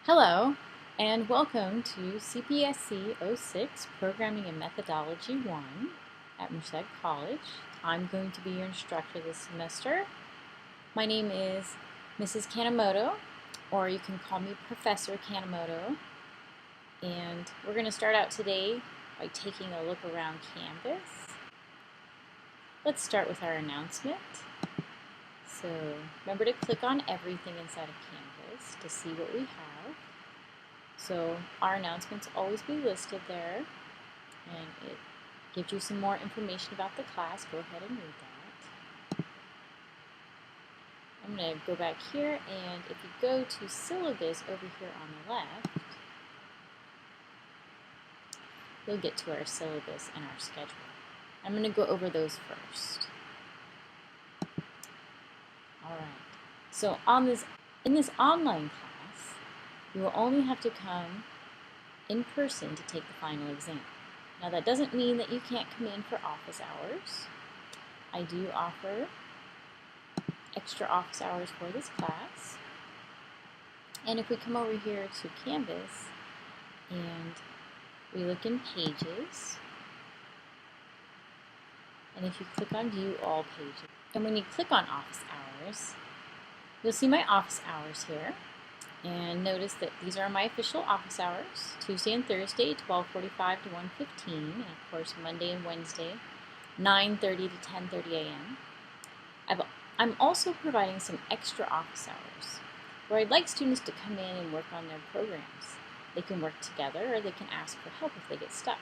Hello, and welcome to CPSC 06 Programming and Methodology 1 at Merced College. I'm going to be your instructor this semester. My name is Mrs. Kanemoto, or you can call me Professor Kanemoto. And we're going to start out today by taking a look around Canvas. Let's start with our announcement. So remember to click on everything inside of Canvas to see what we have. So our announcements always be listed there, and it gives you some more information about the class. Go ahead and read that. I'm going to go back here, and if you go to syllabus over here on the left, you'll get to our syllabus and our schedule. I'm going to go over those first. Alright, so in this online class, you will only have to come in person to take the final exam. Now that doesn't mean that you can't come in for office hours. I do offer extra office hours for this class. And if we come over here to Canvas and we look in Pages, and if you click on View All Pages, and when you click on Office Hours, you'll see my office hours here. And notice that these are my official office hours, Tuesday and Thursday, 12:45 to 1:15, and of course Monday and Wednesday, 9:30 to 10:30 a.m. I'm also providing some extra office hours, where I'd like students to come in and work on their programs. They can work together, or they can ask for help if they get stuck.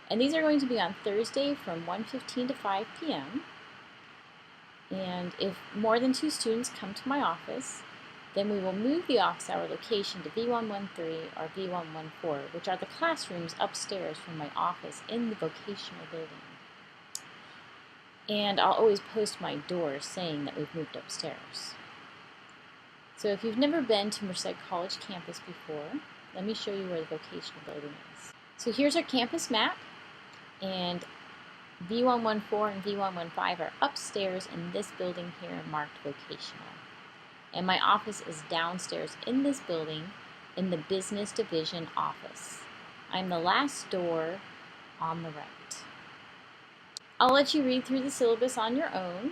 And these are going to be on Thursday from 1:15 to 5 p.m. And if more than 2 students come to my office, then we will move the office hour location to V113 or V114, which are the classrooms upstairs from my office in the vocational building. And I'll always post my door saying that we've moved upstairs. So if you've never been to Merced College campus before, let me show you where the vocational building is. So here's our campus map, and V114 and V115 are upstairs in this building here marked vocational. And my office is downstairs in this building in the business division office. I'm the last door on the right. I'll let you read through the syllabus on your own,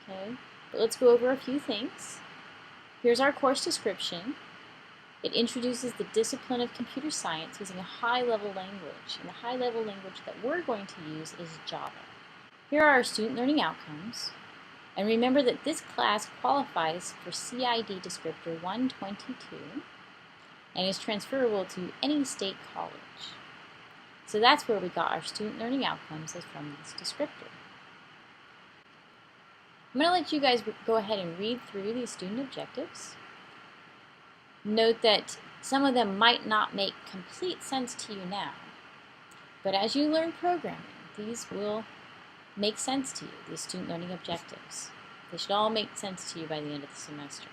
okay? But let's go over a few things. Here's our course description. It introduces the discipline of computer science using a high-level language, and the high-level language that we're going to use is Java. Here are our student learning outcomes. And remember that this class qualifies for CID descriptor 122 and is transferable to any state college. So that's where we got our student learning outcomes, is from this descriptor. I'm going to let you guys go ahead and read through these student objectives. Note that some of them might not make complete sense to you now, but as you learn programming, these will make sense to you, these student learning objectives. They should all make sense to you by the end of the semester.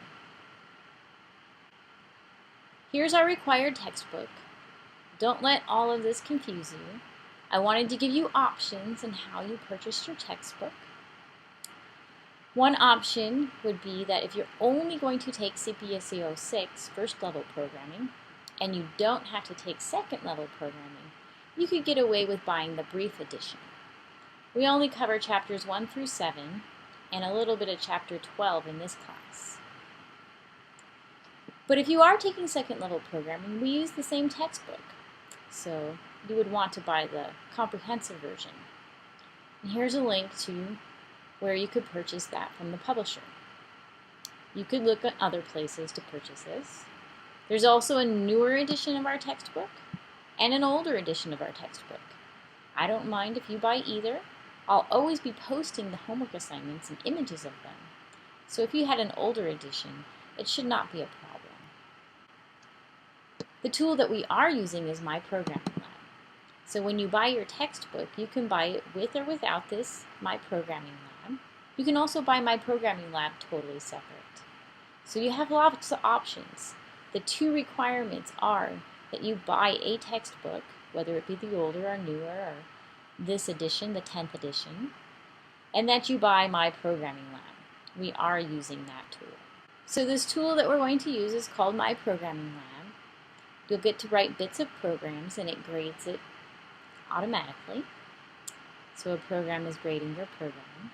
Here's our required textbook. Don't let all of this confuse you. I wanted to give you options in how you purchase your textbook. One option would be that if you're only going to take CPSC 06 first level programming, and you don't have to take second level programming, you could get away with buying the brief edition. We only cover chapters 1 through 7 and a little bit of chapter 12 in this class. But if you are taking second level programming, we use the same textbook. So you would want to buy the comprehensive version. And here's a link to where you could purchase that from the publisher. You could look at other places to purchase this. There's also a newer edition of our textbook and an older edition of our textbook. I don't mind if you buy either. I'll always be posting the homework assignments and images of them. So if you had an older edition, it should not be a problem. The tool that we are using is My Programming Lab. So when you buy your textbook, you can buy it with or without this My Programming Lab. You can also buy My Programming Lab totally separate. So you have lots of options. The 2 requirements are that you buy a textbook, whether it be the older or newer or this edition, the 10th edition, and that you buy My Programming Lab. We are using that tool. So this tool that we're going to use is called My Programming Lab. You'll get to write bits of programs and it grades it automatically. So a program is grading your program.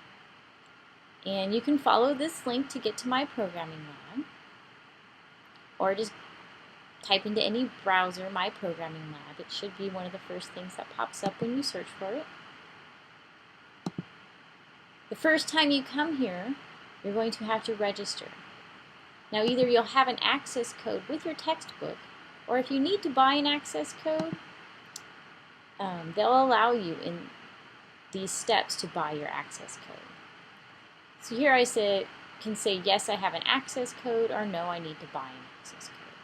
And you can follow this link to get to My Programming Lab, or just type into any browser My Programming Lab. It should be one of the first things that pops up when you search for it. The first time you come here, you're going to have to register. Now either you'll have an access code with your textbook, or if you need to buy an access code, they'll allow you in these steps to buy your access code. So here I can say yes, I have an access code, or no, I need to buy an access code.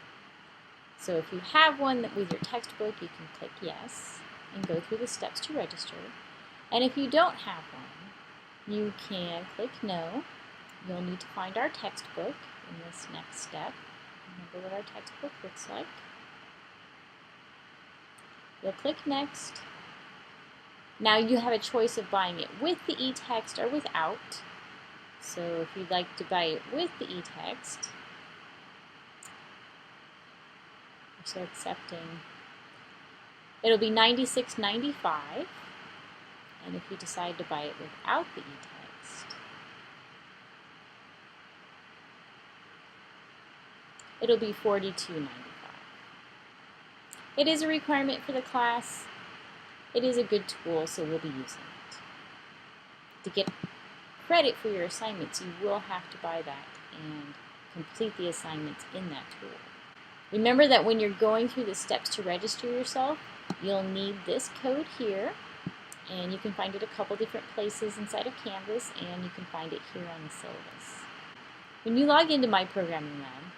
So if you have one with your textbook, you can click yes and go through the steps to register. And if you don't have one, you can click no. You'll need to find our textbook in this next step. Remember what our textbook looks like. You'll click next. Now you have a choice of buying it with the eText or without. So if you'd like to buy it with the eText, so accepting, it'll be $96.95. And if you decide to buy it without the eText, it'll be $42.95. It is a requirement for the class. It is a good tool, so we'll be using it. To get credit for your assignments, you will have to buy that and complete the assignments in that tool. Remember that when you're going through the steps to register yourself, you'll need this code here, and you can find it a couple different places inside of Canvas, and you can find it here on the syllabus. When you log into My Programming Lab,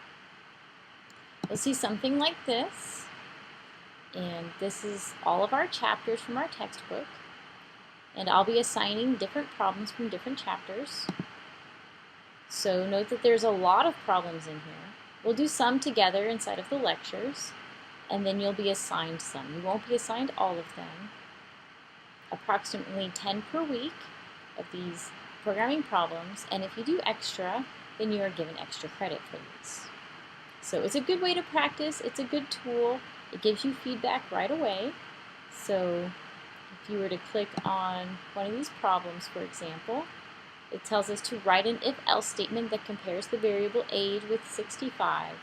you'll see something like this, and this is all of our chapters from our textbook, and I'll be assigning different problems from different chapters. So note that there's a lot of problems in here. We'll do some together inside of the lectures, and then you'll be assigned some. You won't be assigned all of them. Approximately 10 per week of these programming problems, and if you do extra, then you are given extra credit for these. So it's a good way to practice. It's a good tool. It gives you feedback right away. So if you were to click on one of these problems, for example, it tells us to write an if-else statement that compares the variable age with 65,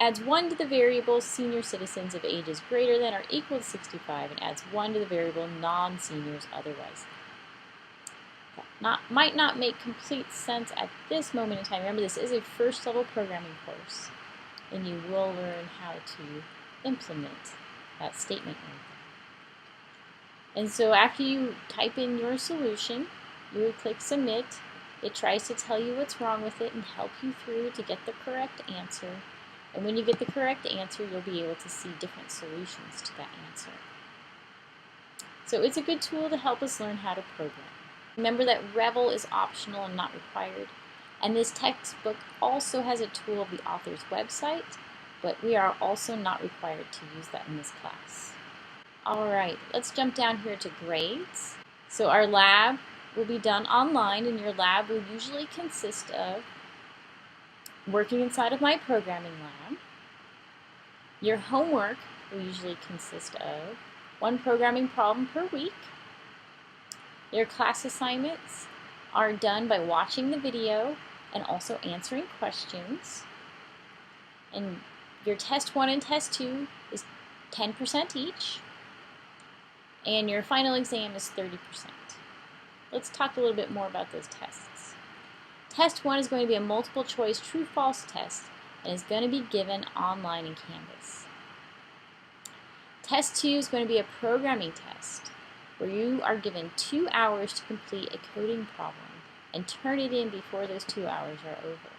adds 1 to the variable senior citizens of ages greater than or equal to 65, and adds 1 to the variable non-seniors otherwise. That might not make complete sense at this moment in time. Remember, this is a first-level programming course, and you will learn how to implement that statement right there. And so after you type in your solution, you would click Submit. It tries to tell you what's wrong with it and help you through to get the correct answer. And when you get the correct answer, you'll be able to see different solutions to that answer. So it's a good tool to help us learn how to program. Remember that Revel is optional and not required. And this textbook also has a tool of the author's website, but we are also not required to use that in this class. All right, let's jump down here to grades. So our lab will be done online, and your lab will usually consist of working inside of My Programming Lab. Your homework will usually consist of 1 programming problem per week. Your class assignments are done by watching the video and also answering questions. And your Test 1 and Test 2 is 10% each, and your final exam is 30%. Let's talk a little bit more about those tests. Test 1 is going to be a multiple choice true-false test and is going to be given online in Canvas. Test 2 is going to be a programming test where you are given 2 hours to complete a coding problem and turn it in before those 2 hours are over.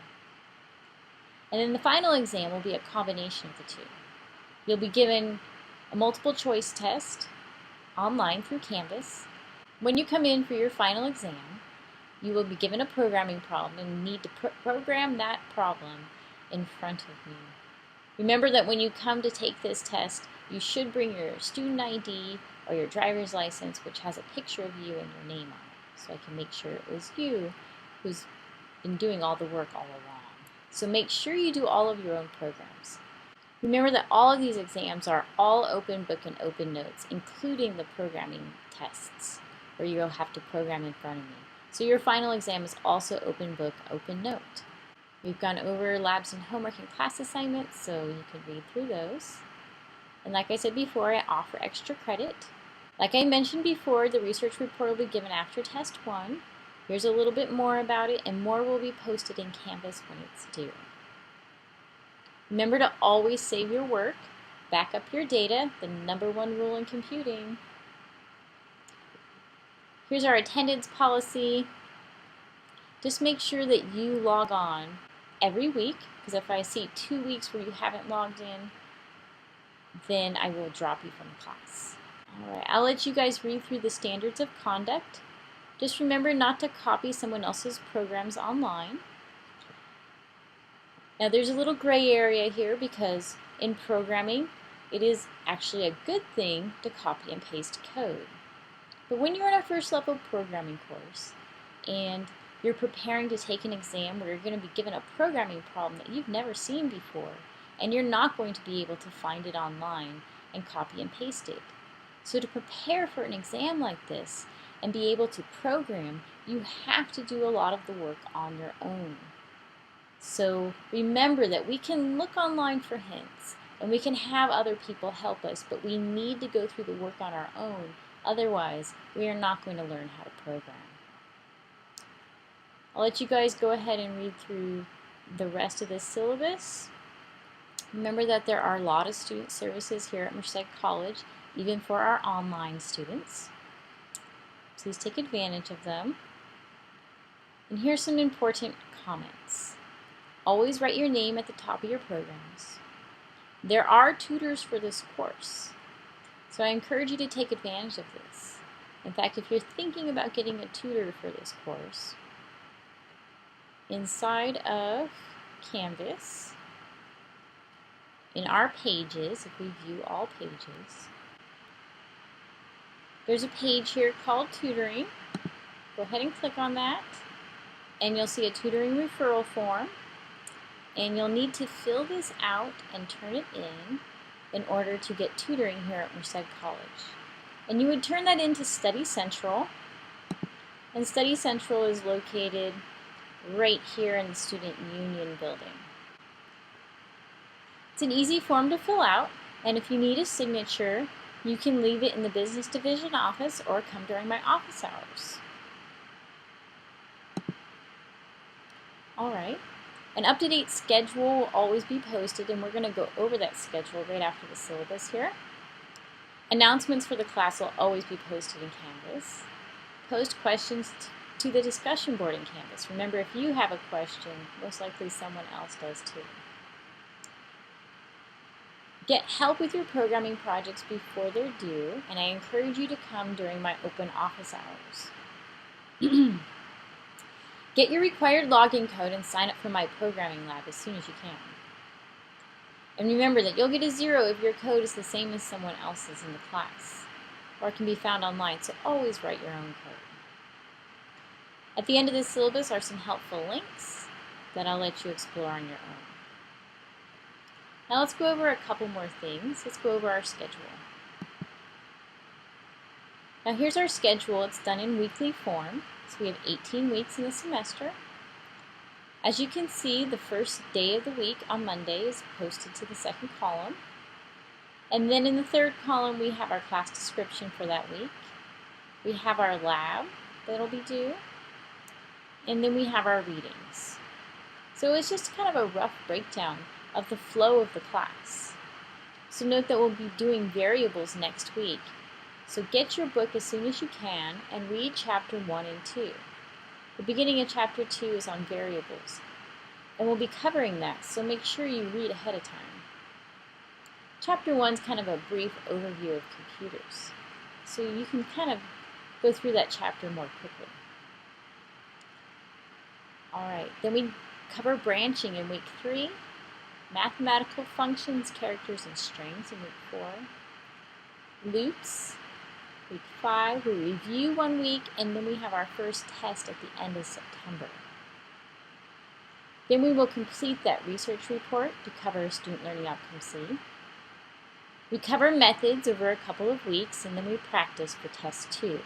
And then the final exam will be a combination of the two. You'll be given a multiple choice test online through Canvas. When you come in for your final exam, you will be given a programming problem and need to program that problem in front of you. Remember that when you come to take this test, you should bring your student ID or your driver's license, which has a picture of you and your name on it, so I can make sure it was you who's been doing all the work all along. So make sure you do all of your own programs. Remember that all of these exams are all open book and open notes, including the programming tests, where you'll have to program in front of me. So your final exam is also open book, open note. We've gone over labs and homework and class assignments, so you can read through those. And like I said before, I offer extra credit. Like I mentioned before, the research report will be given after test 1. Here's a little bit more about it, and more will be posted in Canvas when it's due. Remember to always save your work, back up your data, the #1 rule in computing. Here's our attendance policy. Just make sure that you log on every week, because if I see 2 weeks where you haven't logged in, then I will drop you from the class. Alright, I'll let you guys read through the standards of conduct. Just remember not to copy someone else's programs online. Now there's a little gray area here because in programming, it is actually a good thing to copy and paste code. But when you're in a first level programming course and you're preparing to take an exam where you're going to be given a programming problem that you've never seen before, and you're not going to be able to find it online and copy and paste it. So to prepare for an exam like this and be able to program, you have to do a lot of the work on your own. So remember that we can look online for hints and we can have other people help us, but we need to go through the work on our own. Otherwise, we are not going to learn how to program. I'll let you guys go ahead and read through the rest of this syllabus. Remember that there are a lot of student services here at Merced College, even for our online students. Please take advantage of them. And here's some important comments. Always write your name at the top of your programs. There are tutors for this course, so I encourage you to take advantage of this. In fact, if you're thinking about getting a tutor for this course, inside of Canvas, in our pages, if we view all pages, there's a page here called Tutoring. Go ahead and click on that, and you'll see a tutoring referral form. And you'll need to fill this out and turn it in order to get tutoring here at Merced College. And you would turn that into Study Central. And Study Central is located right here in the Student Union building. It's an easy form to fill out, and if you need a signature, you can leave it in the Business Division office or come during my office hours. Alright. An up-to-date schedule will always be posted, and we're going to go over that schedule right after the syllabus here. Announcements for the class will always be posted in Canvas. Post questions to the discussion board in Canvas. Remember, if you have a question, most likely someone else does too. Get help with your programming projects before they're due, and I encourage you to come during my open office hours. Get your required login code and sign up for my programming lab as soon as you can. And remember that you'll get a 0 if your code is the same as someone else's in the class, or it can be found online, so always write your own code. At the end of this syllabus are some helpful links that I'll let you explore on your own. Now let's go over a couple more things. Let's go over our schedule. Now here's our schedule. It's done in weekly form. So we have 18 weeks in the semester. As you can see, the first day of the week on Monday is posted to the second column. And then in the third column, we have our class description for that week. We have our lab that'll be due. And then we have our readings. So it's just kind of a rough breakdown of the flow of the class. So note that we'll be doing variables next week. So get your book as soon as you can and read chapter 1 and 2. The beginning of chapter 2 is on variables, and we'll be covering that, so make sure you read ahead of time. Chapter 1 is kind of a brief overview of computers, so you can kind of go through that chapter more quickly. Alright, then we cover branching in week 3, mathematical functions, characters, and strings in week 4, loops, week 5, we review 1 week, and then we have our first test at the end of September. Then we will complete that research report to cover Student Learning Outcome C. We cover methods over a couple of weeks, and then we practice for Test 2.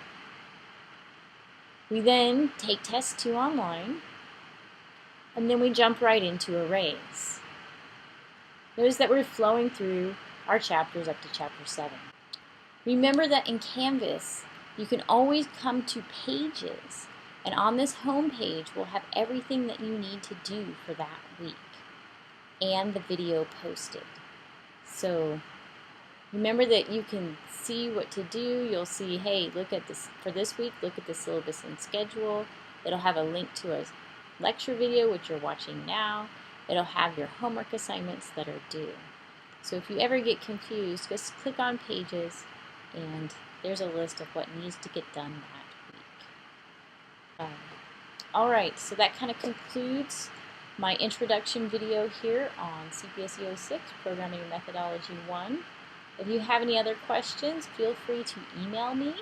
We then take Test 2 online, and then we jump right into arrays. Notice that we're flowing through our chapters up to Chapter 7. Remember that in Canvas, you can always come to Pages, and on this home page, we'll have everything that you need to do for that week and the video posted. So remember that you can see what to do. You'll see, hey, look at this for this week, look at the syllabus and schedule. It'll have a link to a lecture video, which you're watching now. It'll have your homework assignments that are due. So if you ever get confused, just click on Pages, and there's a list of what needs to get done that week. All right, so that kind of concludes my introduction video here on CPSE 06, Programming Methodology 1. If you have any other questions, feel free to email me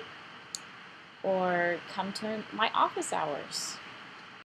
or come to my office hours.